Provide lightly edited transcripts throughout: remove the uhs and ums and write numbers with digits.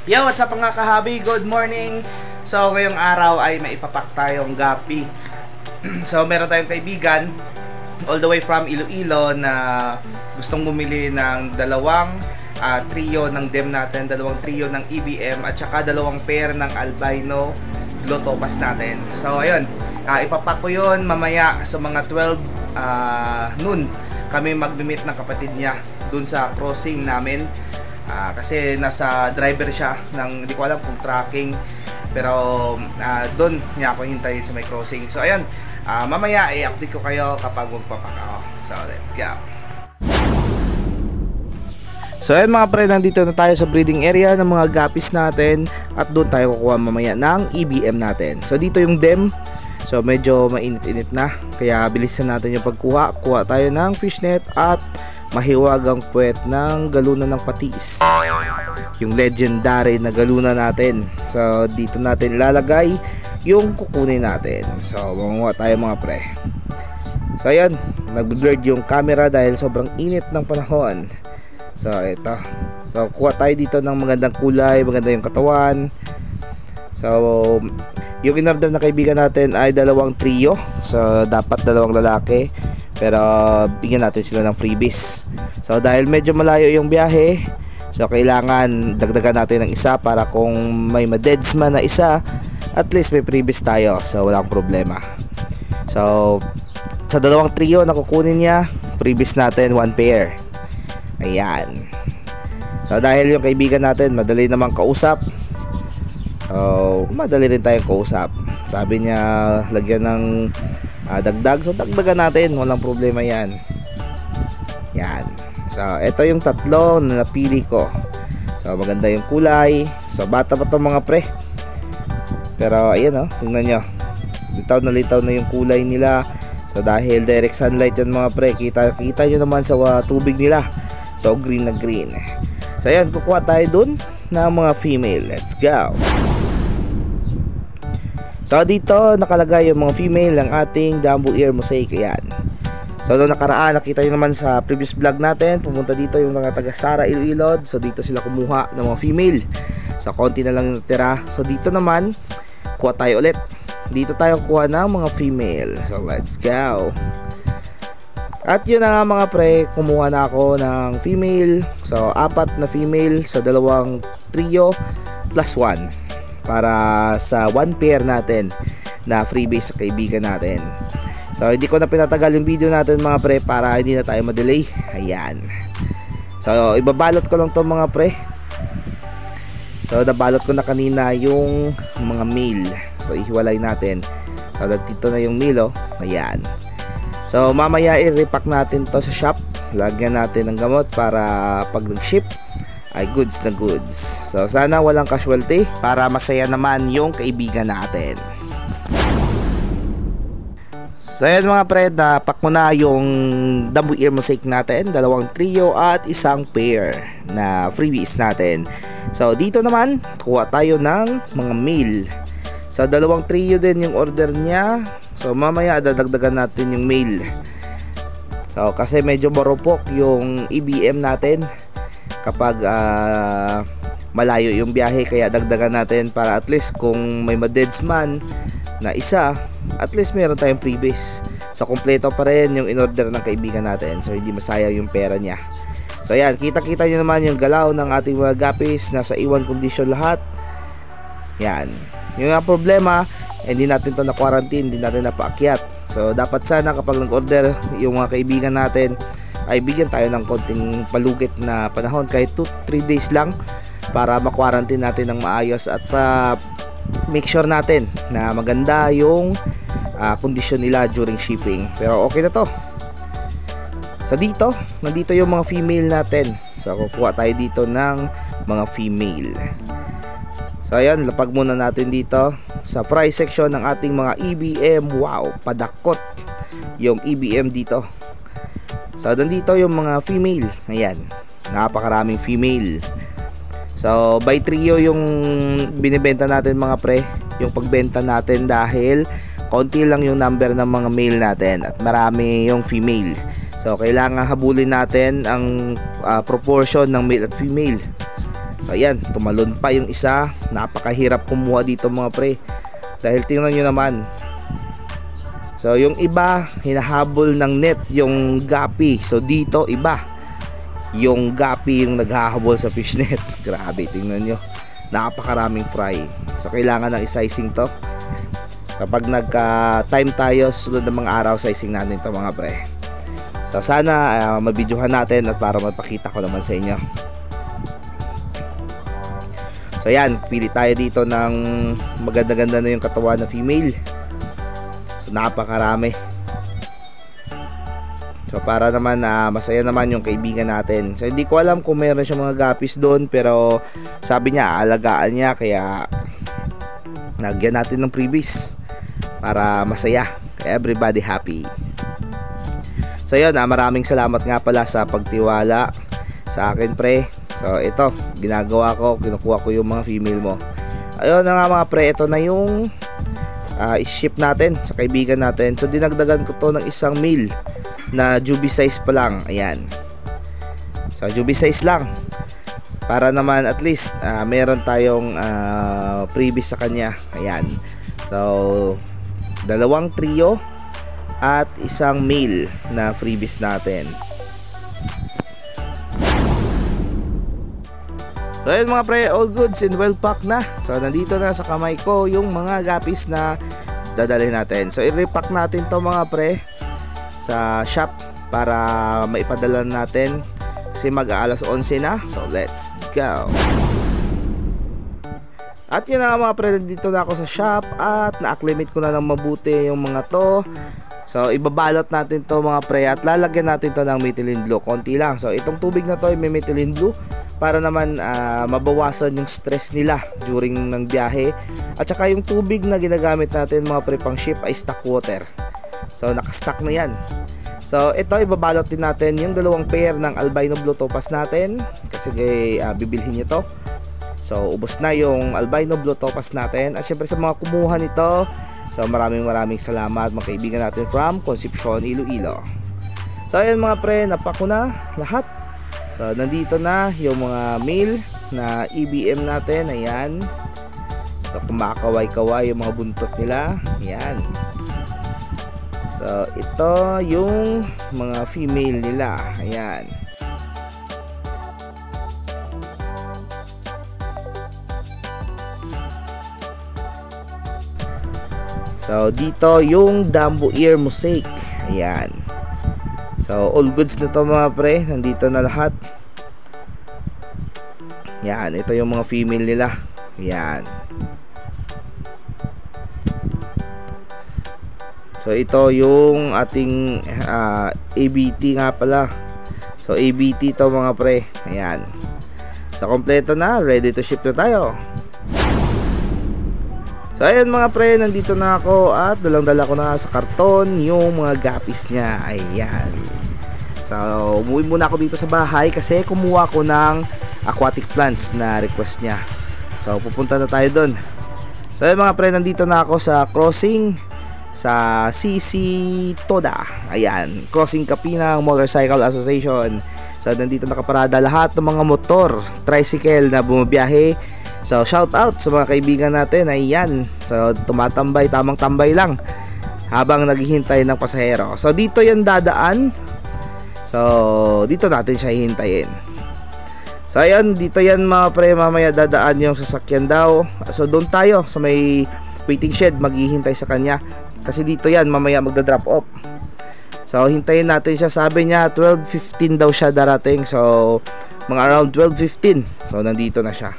Yo, what's up mga kahabi? Good morning! So, ngayong araw ay maipapak tayong gapi. So, meron tayong kaibigan all the way from Iloilo na gustong bumili ng dalawang trio ng DEM natin, dalawang trio ng EBM at saka dalawang pair ng albino glotopas natin. So, ayun, ipapak ko yun mamaya sa mga 12 noon. Kami mag-meet ng kapatid niya dun sa crossing namin. Kasi nasa driver siya ng, hindi ko alam kung tracking, pero doon niya ako hintayin sa may crossing. So ayun, mamaya i-update ko kayo kapag magpapak ako. So let's go. So ayun mga pre, nandito na tayo sa breeding area ng mga guppies natin at doon tayo kukuha mamaya ng EBM natin. So dito yung DEM. So medyo mainit-init na, kaya bilisan natin yung pagkuha. Kuha tayo ng fishnet at mahiwagang puwet ng galunan ng patis, yung legendary na galunan natin. So dito natin ilalagay yung kukunin natin. So manguha tayo mga pre. So ayan, nag-blurred yung camera dahil sobrang init ng panahon. So ito, so kuha tayo dito ng magandang kulay, maganda yung katawan. So yung in-order na kaibigan natin ay dalawang trio. So dapat dalawang lalaki, pero bigyan natin sila ng freebies. So dahil medyo malayo yung biyahe, so kailangan dagdagan natin ng isa para kung may ma-deads man na isa, at least may freebies tayo. So walang problema. So sa dalawang trio na kukunin niya, freebies natin 1 pair. Ayan. So dahil yung kaibigan natin madali namang kausap, madali rin tayong kausap. Sabi niya lagyan ng dagdag, so dagdagan natin, walang problema yan. Yan. So ito yung tatlo na napili ko. So maganda yung kulay. So bata pa itong mga pre, pero ayan tingnan nyo, litaw na yung kulay nila. So dahil direct sunlight yan mga pre, kita nyo naman sa tubig nila. So green na green. So ayan, kukuha tayo dun ng mga female. Let's go. So dito nakalagay yung mga female ng ating Jumbo Ear Mosaic. Ayan. So doon nakaraan, nakita nyo naman sa previous vlog natin, pumunta dito yung mga taga Sara Iloilo. So dito sila kumuha ng mga female. So konti na lang natira. So dito naman kuha tayo ulit. Dito tayo kuha ng mga female. So let's go. At yun na nga mga pre, kumuha na ako ng female. So 4 na female sa dalawang trio plus 1 para sa 1 pair natin na freebies sa kaibigan natin. So hindi ko na pinatagal yung video natin mga pre para hindi na tayo ma-delay. Ayan. So ibabalot ko lang to mga pre. So nabalot ko na kanina yung mga male. So ihiwalay natin. So dito na yung male. Ayan. So mamaya i-repack natin to sa shop. Lagyan natin ng gamot para pag nag-ship ay goods na goods. So sana walang casualty para masaya naman yung kaibigan natin. So ayan mga pre, napak mo na yung Jumbo Ear Mosaic natin, dalawang trio at isang pair na freebies natin. So dito naman kuha tayo ng mga male. So dalawang trio din yung order niya. So mamaya dadagdagan natin yung male. So kasi medyo marupok yung EBM natin kapag malayo yung biyahe, kaya dagdagan natin para at least kung may ma-deads man na isa, at least meron tayong freebies. So kompleto pa rin yung in-order ng kaibigan natin, so hindi masayang yung pera niya. So ayan, kita-kita nyo naman yung galaw ng ating mga guppies, nasa iwan condition lahat. Yan. Yung nga problema, hindi natin to na quarantine, hindi natin napaakyat. So dapat sana kapag nag-order yung mga kaibigan natin ay bigyan tayo ng konting palugit na panahon, kahit 2-3 days lang, para ma-quarantine natin ng maayos at make sure natin na maganda yung kondisyon nila during shipping. Pero okay na to. So dito, nandito yung mga female natin. So kukuha tayo dito ng mga female. So ayan, lapag muna natin dito sa price section ng ating mga EBM. Wow, padakot yung EBM dito. So nandito yung mga female. Ayan, napakaraming female. So by trio yung binibenta natin mga pre, yung pagbenta natin, dahil konti lang yung number ng mga male natin at marami yung female. So kailangan habulin natin ang proportion ng male at female. So ayan, tumalon pa yung isa. Napakahirap kumuha dito mga pre, dahil tingnan nyo naman. So yung iba hinahabol ng net yung gapi. So dito iba, yung gapi yung naghahabol sa fishnet. Grabe, tingnan nyo, napakaraming fry. So kailangan ng i-sizing to. Kapag nagka-time tayo, sunod ng mga araw, sizing natin to mga pre. So sana mabidyohan natin at para mapakita ko naman sa inyo. So yan, pili tayo dito ng maganda-ganda na yung katawan na female. So napakarami. So para naman masaya naman yung kaibigan natin. So hindi ko alam kung meron siya mga gapis doon, pero sabi niya alagaan niya, kaya nagyan natin ng freebies para masaya, everybody happy. So yun, maraming salamat nga pala sa pagtiwala sa akin pre. So ito, ginagawa ko, kinukuha ko yung mga female mo. Ayun na nga mga pre, ito na yung i-ship natin sa kaibigan natin. So dinagdagan ko to ng isang male na juvie size pa lang. Ayan, so juvie size lang, para naman at least meron tayong freebies sa kanya. Ayan, so dalawang trio at isang male na freebies natin. So ayun mga pre, all goods and well packed na. So nandito na sa kamay ko yung mga gapis na dadalhin natin. So i-repack natin to mga pre sa shop para maipadala natin, kasi mag-aalas 11 na. So let's go. At yun na mga pre, dito na ako sa shop at na-acclimate ko na ng mabuti yung mga to. So ibabalot natin to mga pre at lalagyan natin to ng methylene blue, konti lang. So itong tubig na to ay may methylene blue para naman mabawasan yung stress nila during ng biyahe. At saka yung tubig na ginagamit natin mga pre pang ship ay stock water. So nakastock na yan. So ito, ibabalot din natin yung dalawang pair ng albino blue topaz natin, kasi bibilhin nyo to. So ubos na yung albino blue topaz natin. At syempre sa mga kumuha nito, so maraming salamat mga kaibigan natin from Concepcion, Iloilo. So ayun mga pre, napak ko na lahat. So nandito na yung mga male na EBM natin. Ayan, so kumakaway-kaway yung mga buntot nila. Ayan, so ito yung mga female nila. Ayan, so dito yung Dumbo Ear Mosaic. Ayan, so all goods na to mga pre, nandito na lahat. Yan, ito yung mga female nila. Ayan, so ito yung ating ABT nga pala. So ABT to mga pre. Ayan, so kompleto na, ready to ship na tayo. So ayun mga pre, nandito na ako at dalang-dala ko na sa karton yung mga gapis niya. Ayan, so umuwi muna ako dito sa bahay kasi kumuha ko ng aquatic plants na request niya. So pupunta na tayo doon. So ayun mga pre, nandito na ako sa crossing sa CC Toda. Ayan, Crossing Kapinang Motorcycle Association. So nandito nakaparada lahat ng mga motor, tricycle na bumabiyahe. So shout out sa mga kaibigan natin. Ayan, so tumatambay, tamang tambay lang habang naghihintay ng pasahero. So dito yan dadaan. So dito natin siya hihintayin. So ayun, dito yan mga pre, mamaya dadaan yung sasakyan daw. So doon tayo sa may waiting shed maghihintay sa kanya, kasi dito yan mamaya magda-drop off. So hintayin natin siya, sabi niya 12:15 daw siya darating. So mga around 12:15, so nandito na siya.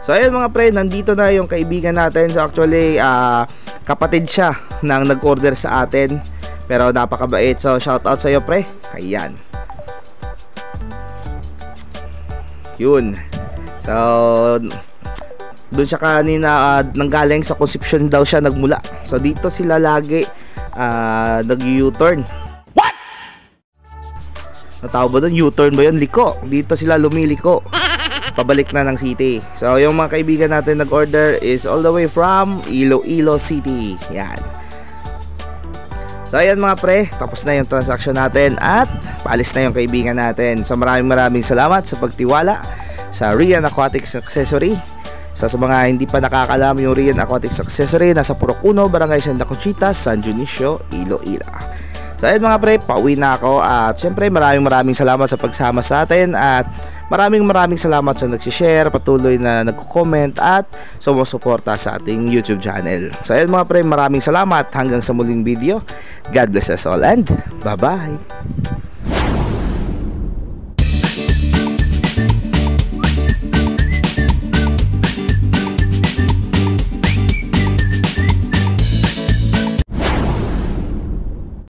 So ayun mga pre, nandito na yung kaibigan natin. So actually kapatid siya nang nag-order sa atin, pero napakabait. So shout out sa iyo pre. Ayan, yun. So doon siya kanina nanggaling sa Concepcion daw siya nagmula. So dito sila lagi nag-U-turn. What? Natawag ba doon? U-turn ba yun? Liko. Dito sila lumiliko pabalik na ng city. So yung mga kaibigan natin nag-order is all the way from Iloilo City. Yan. So ayan mga pre, tapos na yung transaction natin at paalis na yung kaibigan natin. So maraming salamat sa pagtiwala sa Rian Aquatics Accessory. So sa mga hindi pa nakakalam, yung Rian Aquatics Accessory nasa Purok 1, Barangay Santa Conchita, San Dionisio, Iloilo. So ayun mga pre, pauwi na ako at syempre maraming salamat sa pagsama sa atin at maraming salamat sa nagsishare, patuloy na nagko-comment at sumusuporta sa ating YouTube channel. So ayun mga pre, maraming salamat hanggang sa muling video. God bless us all and bye-bye.